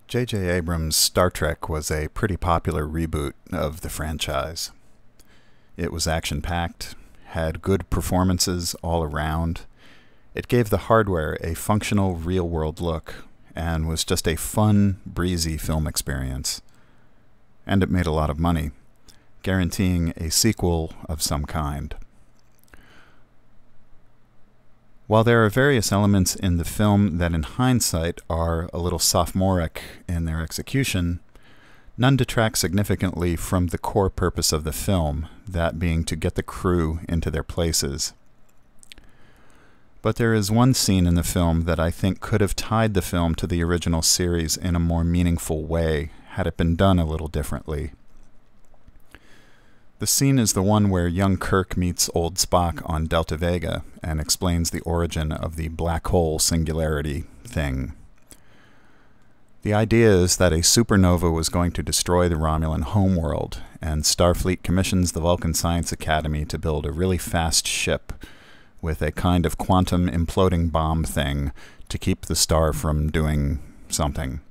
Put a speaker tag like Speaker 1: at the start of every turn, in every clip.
Speaker 1: J.J. Abrams' Star Trek was a pretty popular reboot of the franchise. It was action-packed, had good performances all around. It gave the hardware a functional, real-world look, and was just a fun, breezy film experience. And it made a lot of money, guaranteeing a sequel of some kind. While there are various elements in the film that in hindsight are a little sophomoric in their execution, none detract significantly from the core purpose of the film, that being to get the crew into their places. But there is one scene in the film that I think could have tied the film to the original series in a more meaningful way had it been done a little differently. The scene is the one where young Kirk meets old Spock on Delta Vega and explains the origin of the black hole singularity thing. The idea is that a supernova was going to destroy the Romulan homeworld, and Starfleet commissions the Vulcan Science Academy to build a really fast ship with a kind of quantum imploding bomb thing to keep the star from doing something.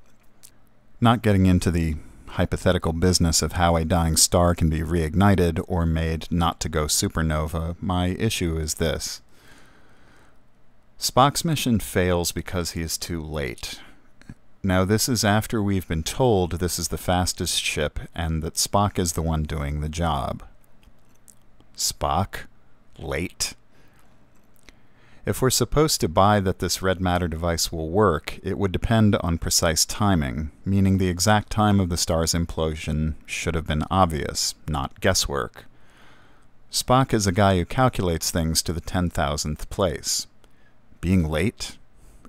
Speaker 1: Not getting into the hypothetical business of how a dying star can be reignited or made not to go supernova, my issue is this. Spock's mission fails because he is too late. Now, this is after we've been told this is the fastest ship and that Spock is the one doing the job. Spock? Late? If we're supposed to buy that this red matter device will work, it would depend on precise timing, meaning the exact time of the star's implosion should have been obvious, not guesswork. Spock is a guy who calculates things to the 10,000th place. Being late?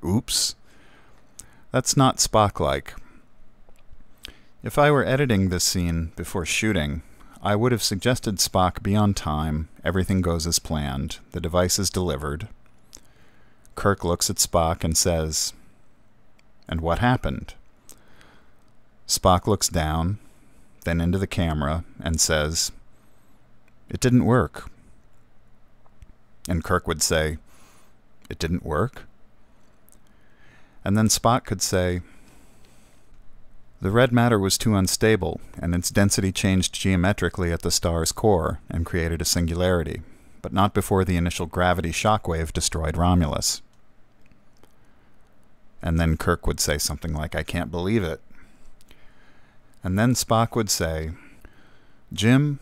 Speaker 1: Oops. That's not Spock-like. If I were editing this scene before shooting, I would have suggested Spock be on time, everything goes as planned, the device is delivered. Kirk looks at Spock and says, "And what happened?" Spock looks down, then into the camera, and says, "It didn't work." And Kirk would say, "It didn't work?" And then Spock could say, "The red matter was too unstable, and its density changed geometrically at the star's core and created a singularity, but not before the initial gravity shockwave destroyed Romulus." And then Kirk would say something like, "I can't believe it." And then Spock would say, "Jim,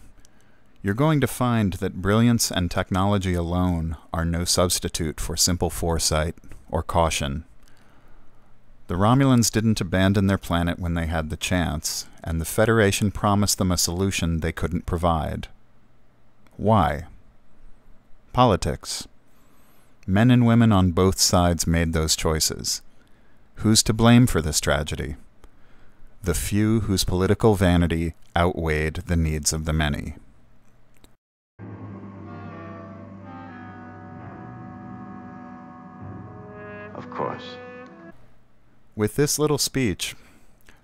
Speaker 1: you're going to find that brilliance and technology alone are no substitute for simple foresight or caution. The Romulans didn't abandon their planet when they had the chance, and the Federation promised them a solution they couldn't provide. Why? Politics. Men and women on both sides made those choices. Who's to blame for this tragedy? The few whose political vanity outweighed the needs of the many."
Speaker 2: Of course.
Speaker 1: With this little speech,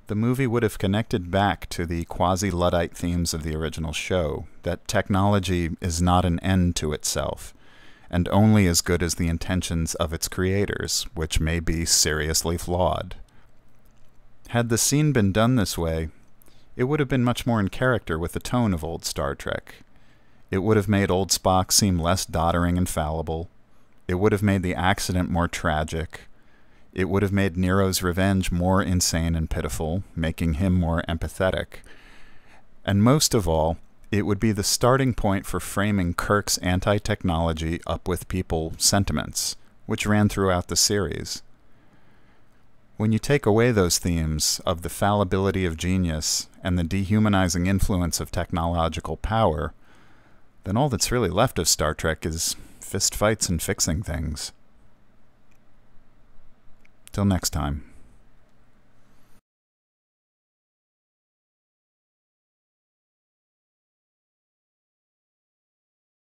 Speaker 1: the movie would have connected back to the quasi-Luddite themes of the original show, that technology is not an end to itself, and only as good as the intentions of its creators, which may be seriously flawed. Had the scene been done this way, it would have been much more in character with the tone of old Star Trek. It would have made old Spock seem less doddering and fallible. It would have made the accident more tragic. It would have made Nero's revenge more insane and pitiful, making him more empathetic. And most of all, it would be the starting point for framing Kirk's anti-technology up with people sentiments, which ran throughout the series. When you take away those themes of the fallibility of genius and the dehumanizing influence of technological power, then all that's really left of Star Trek is fistfights and fixing things. Till next time.